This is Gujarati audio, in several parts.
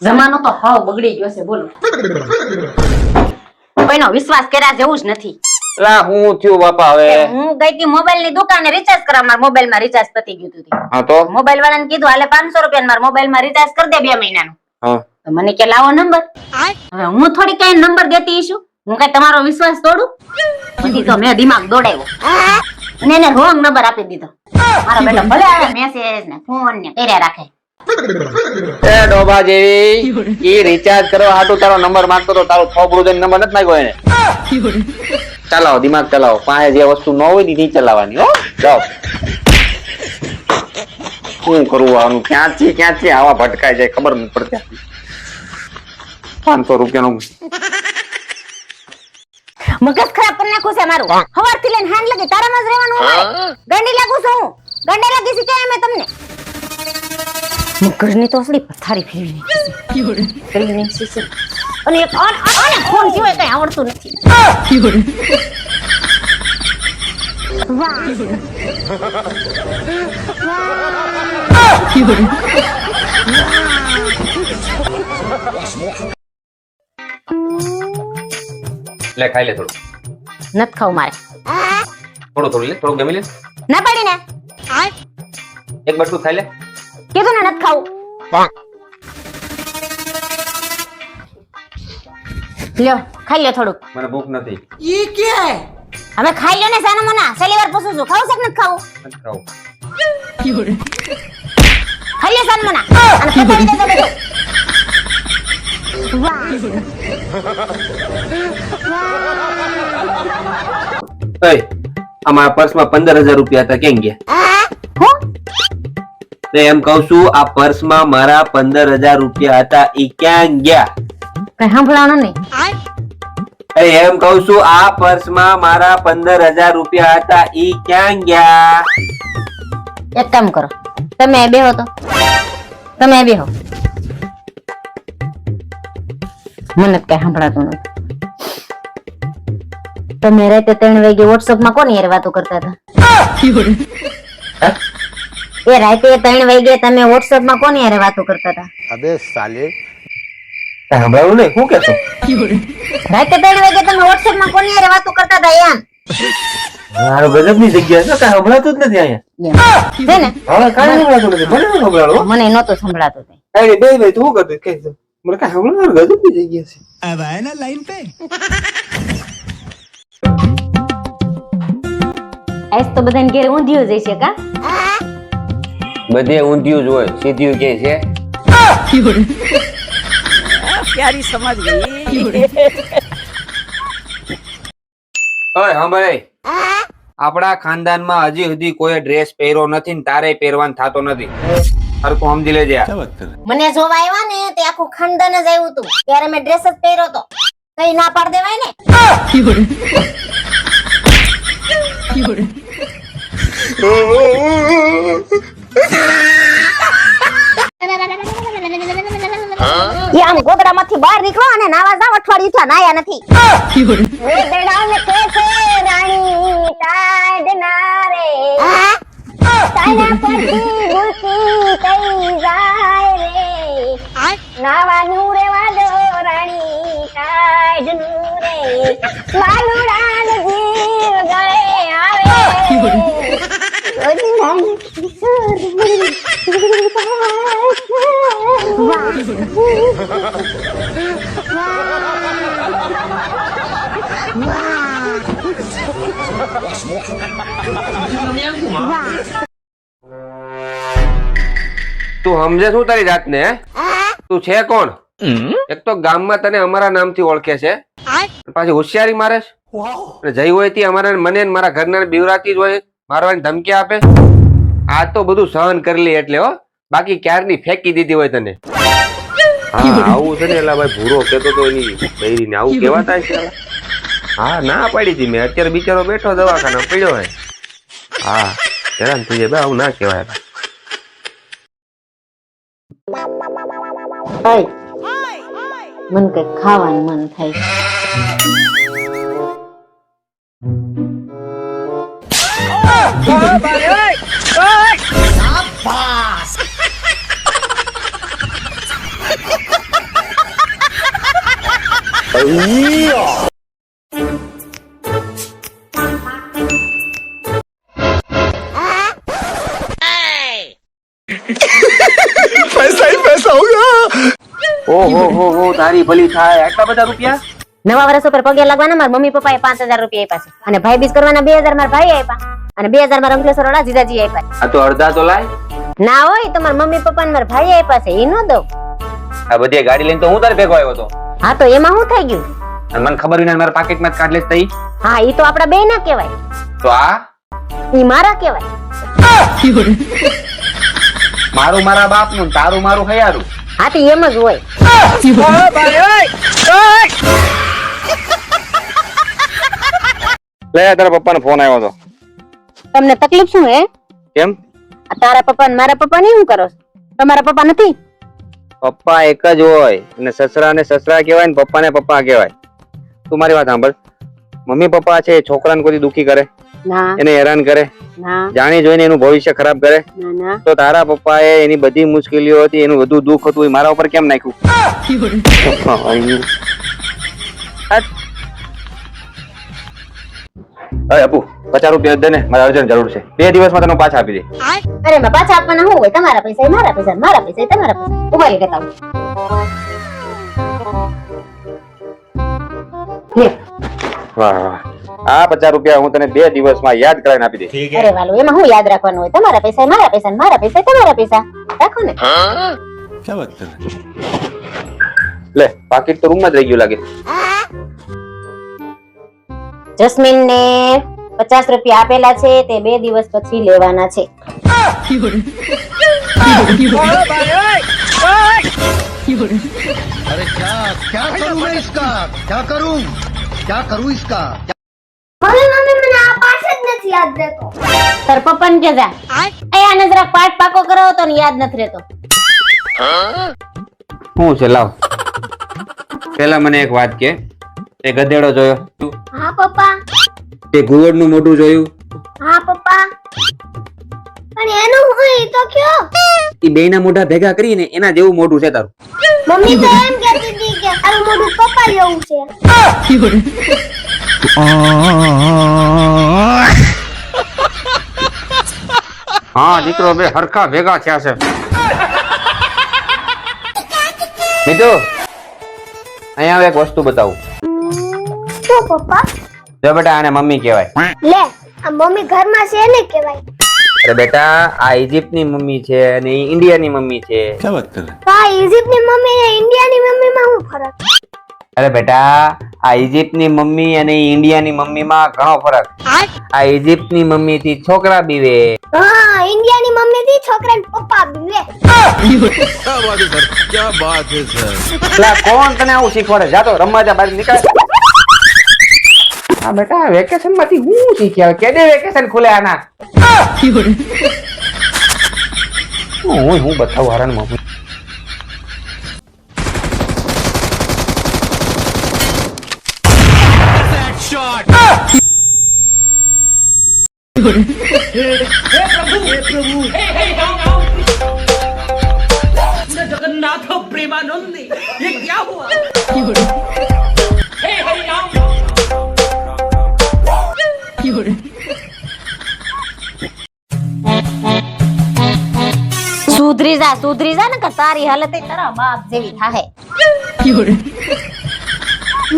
જમાનો તો હાવ બગડી ગયો છે બોલો. કોઈનો વિશ્વાસ કર્યા જેવું જ નથી. લા હું થયું બાપા હવે હું ગઈ હતી મોબાઈલ ની દુકાને રિચાર્જ કરવા. મારા મોબાઈલ માં રિચાર્જ પતી ગયું હતું. હા તો મોબાઈલ વાળાને કીધું હાલે 500 રૂપિયા મારા મોબાઈલ માં રિચાર્જ કરી દે 2 મહિનાનું. હા તો મને કે લાવો નંબર. હવે હું થોડી કઈ નંબર દેતી છું. હું કઈ તમારો વિશ્વાસ તોડું? પછી તો મેં દિમાગ દોડાવ્યો અને એને રોંગ નંબર આપી દીધો. મારો બેટો ભલે આવે મેસેજ ને ફોન ને કર્યા રાખે. એ ડોબા જેવી ઈ રિચાર્જ કરવા હાટુ તારો નંબર માંગતો તો તારો થોબડું દઈને નંબર નથી માંગ્યો એને. ચલાવો દિમાગ ચલાવો. પાસે જે વસ્તુ ન હોય ની ચલાવવાની હો. જાઓ શું કરવું આનું? ક્યાંથી આવા ભટકાય જાય ખબર નથી પડતી. 500 રૂપિયાનું મગજ ખરાબ કરી નાખું છે મારું. હવારથી લઈને હાંજ લગી તારામાં જ રહેવાનું હોય. ગંડી લાગુ છું હું. ગંડે લાગી છે કેમ મેં તમને? મગજની તો અસલી પથારી ફેરવી નાખી છે. અને એક અને ફોન સિવાય કઈ આવડતું નથી. લે ખાઈ લે થોડું. નત ખાવ મારે. થોડું લે થોડું ગમી લે. ના પડી ને. એક બટકું ખાઈ લે. કીધું ને નત ખાવું. લ્યો ખાઈ લ્યો થોડું. મને ભૂખ નથી. ઈ કે હવે ખાઈ લ્યો ને સાનો મના. છેલ્લી વાર પૂછું છું ખાવું છે કે નથી ખાવું? નથી ખાવું. ખાઈ લ્યો સાનો મના. અને પતાવી દેજો બધું. એ અમારા પર્સમાં 15,000 રૂપિયા હતા ક્યાં ગયા? એમ કહું છું આ પર્સમાં મારા 15,000 રૂપિયા હતા ઈ ક્યાં ગયા? કઈ સાંભળવાનું નહીં. અરે એમ કહું છું આ પર્સમાં મારા 15,000 રૂપિયા હતા ઈ ક્યાં ગયા? એક કામ કરો તમે બેહો તો. તમે બેહો. મને કઈ સાંભળાતું નથી. તમે રાતે 3 વાગે વોટ્સએપ માં કોની યાર વાતો કરતા હતા? એ રાતે 3 વાગે તમે વોટ્સએપ માં કોની યાર વાતો કરતા હતા? અબે સાલે સાંભળાવું નહીં શું કહેતો? રાતે 3 વાગે તમે વોટ્સએપ માં કોની યાર વાતો કરતા હતા યાર? મારો ગજબની જગ્યા છે કાંઈ સંભળાતું જ નથી અહીંયા. છે ને હવે કાંઈ સંભળાતું નથી. મને શું સંભળાવો? મને નહોતું સંભળાતું. અરે બે તું શું કરતો કઈ મને કાંઈ સંભળાવું? ગજબની જગ્યા છે. अब आए ना लाइन पे આજ તો બધાને ઘેર ઊંધિયું જ છે કા? બધે ઊંધિયું જ હોય. સીધ્યું ક્યાંય છે? प्यारी समझ गई ઓય સાંભળે આપણા ખાનદાનમાં હજી સુધી કોઈ ડ્રેસ પહેર્યો નથી ને તારે પહેરવાનું થતો નથી. હરખું સમજી લેજે. મને જોવા આવ્યા ને તે આખું ખાનદાન જ આવ્યું હતું ત્યારે મેં ડ્રેસ જ પહેર્યો તો. કઈ ના પાડ દેવાય ને. આમ ગોદડામાંથી બહાર નીકળો અને નાવા જાવ. અઠવાડિયું થયા નાયા નથી. ગોદડાને કે છે રાણી ટાઢ ના રે. તારા પરથી ભૂલતી કઈ જાય રે. નાવાનું રેવા દો રાણી ટાઢ નું રે. વાલુડાનો જીવ ગળે આવે. ગોદડાને કિશોર તું સમજે શું તારી જાતને? તું છે કોણ? એક તો ગામમાં તને અમારા નામથી ઓળખે છે, પાછી હોશિયારી મારે છે. જઈ હોય તી અમારા મને મારા ઘરના બીવરાતી જ હોય, મારવાની ધમકી આપે. આ તો બધું સહન કરી લે એટલે હો, બાકી ક્યારની ફેંકી દીધી હોય તને. હા આવું છે ને એલા ભાઈ ભૂરો કેતો તો એની બૈરીને આવું કેવાતા છે. હા ના પાડી હતી મેં. અત્યારે બિચારો બેઠો દવાખાના પડ્યો હોય. હા હેરાન થઈ જાય આવું ના કેવાય. મન કઈ ખાવાનું મન થાય. पैसा ही पैसा होगा. ઓહો તારી ભલી થાય. આટલા બધા રૂપિયા? નવા વર્ષ ઉપર પગે લાગવાના મારા મમ્મી પપ્પાએ 5000 રૂપિયા આપ્યા છે અને ભાઈ બીજ કરવાના 2000 મારા ભાઈ આપ્યા અને 2000 મારા અંકલેશ્વર વાળા જીજાજી આપ્યા. આ તો અડધા તો લાય. ના હોય તો મારા મમ્મી પપ્પા ને મારા ભાઈ આપ્યા છે, ઈ નો દઉં. આ બધી ગાડી લઈને તો હું તારે ભેગો આવ્યો હતો. હા તો એમાં શું થઈ ગયું? અને મને ખબર વિના મારા પાકેટમાં જ કાઢ લેસ તઈ. હા ઈ તો આપડા બે ના કહેવાય, તો આ ઈ મારા કહેવાય. મારું મારા બાપનું, તારું મારું હયારું. હા તો એમ જ હોય. લે તારા પપ્પાનો ફોન આવ્યો હતો. તમને તકલીફ શું હે? કેમ? આ તારા પપ્પા ને મારા પપ્પા ને શું કરો છો? તમારા પપ્પા નથી? પપ્પા એક જ હોય અને સસરા ને સસરા કહેવાય ને પપ્પા ને પપ્પા કહેવાય. તું મારી વાત સાંભળ. મમ્મી પપ્પા છે છોકરાને કોઈ દુખી કરે, ના એને હેરાન કરે, ના જાણી જોઈને એનું ભવિષ્ય ખરાબ કરે, ના ના. તો તારા પપ્પાએ એની બધી મુશ્કેલીઓ હતી, એનું બધું દુઃખ હતું, એ મારા ઉપર કેમ નાખ્યું? અરે અપુ 50 રૂપિયા દે ને, મારે અર્જન્ટ જરૂર છે. 2 દિવસમાં તને પાછા આપી દે. અરે માં પાછા આપવાના શું હોય? તમારા પૈસા ય મારા પૈસા, મારા પૈસા ય તમારા પૈસા. ઉભા રહી કહેતા હું. લે. વાહ વાહ. આ 50 રૂપિયા હું તને 2 દિવસમાં યાદ કરાવીને આપી દે. અરે વાલો, એમાં હું યાદ રાખવાનું હોય? તમારા પૈસા ય મારા પૈસા, મારા પૈસા ય તમારા પૈસા. રાખો ને. क्या बात कर रहे हैं? લે પાકીટ તો રૂમમાં જ રહી ગયું લાગે. જસ્મીન ને 50 રૂપિયા આપેલા છે, તે 2 દિવસ પછી લેવાના છે. अरे क्या करूं मैं इसका? क्या करूं इसका? મમ્મી મને આ પાઠ જ નથી યાદ રહેતો. તાર પપ્પા ને કે જા એ આને જરાક પાઠ પાકો કરાવો તો ને યાદ નથી રહેતો. શું છે લાવ. પેલા મને એક વાત કે, તે ગધેડો જોયો? હા પપ્પા. તે ઘુવડનું મોઢું જોયું? હા પપ્પા. પણ એનું હું ઈ તો કયો? ઈ બેયના મોઢા ભેગા કરીને એના જેવું મોઢું છે તારું. મમ્મી તો એમ કહેતી હતી કે તારું મોઢું પપ્પા જેવું છે. હા દીકરો, બે હરખા ભેગા થયા છે. મીઠુ, અહીંયા એક વસ્તુ બતાવું. શું પપ્પા? જો બેટા, આને મમ્મી કહેવાય. લે, આ મમ્મી ઘરમાં છે ને કહેવાય. અરે બેટા, આ ઇજિપ્તની મમ્મી છે અને ઈ ઇન્ડિયાની મમ્મી છે. क्या बात कर रहे हैं? તો આ ઇજિપ્તની મમ્મી ને ઇન્ડિયાની મમ્મીમાં શું ફરક? અરે બેટા, આ ઇજિપ્તની મમ્મી અને ઈ ઇન્ડિયાની મમ્મીમાં ઘણો ફરક. આ ઇજિપ્તની મમ્મી થી છોકરા બીવે. હા, ઇન્ડિયાની મમ્મી થી છોકરાને પપ્પા બીવે. क्या बात है सर? એટલે કોણ તને આવું શીખવાડે? જા તો રમવા જા, બહાર નીકળ. હા બેટા, વેકેશન માંથી હું શીખ્યા? કેદે વેકેશન ખુલે આના? હું બતાવું હારાન મમ્મી. जगन्नाथ प्रेमानंदी ये क्या हुआ? સુધરી જા ને કે તારી હાલત ય તારા બાપ જેવી થાહે.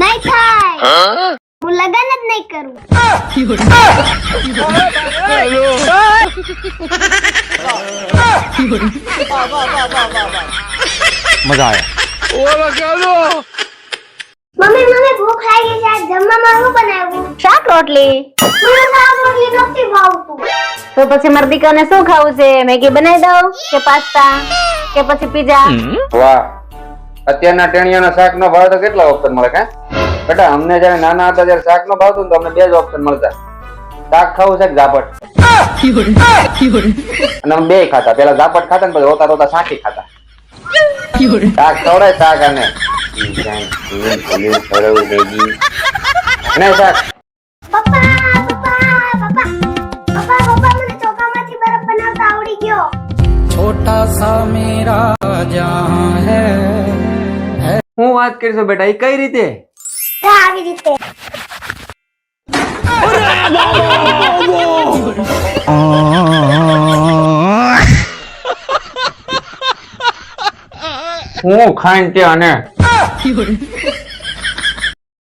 નહીં થાય. હું લગન જ નહીં કરું. મજા આવ્યા. મમ્મી ભૂખ લાગી છે. આજ જમવામાં શું બનાવ્યું? શાક રોટલી. મને શાક રોટલી નથી ભાવતું. તો પછી મારા દીકરાને શું ખાવું છે? મેગી બનાવી દઉં કે પાસ્તા કે પછી પીઝા? વાહ, અત્યારના ટેણિયાના શાક નો ભાવ તો કેટલા ઓપ્શન મળે કા બેટા? અમને જયારે નાના હતા ત્યારે શાક નો ભાવતું ને તો અમને 2 જ ઓપ્શન મળતા. શાક ખાવું છે કે ઝાપટ. અને અમે 2 ખાતા. પેલા ઝાપટ ખાતા ને પછી રોતા રોતા શાકી ખાતા. શાક ખવડાય, શાક અને શાક. પપ્પા મને ચોખામાંથી બરફ બનાવતા આવડી ગયો. छोटा सा मेरा जहां है હું વાત કરીશું બેટા, એ કઈ રીતે? આવી રીતે હું ખાઈને અને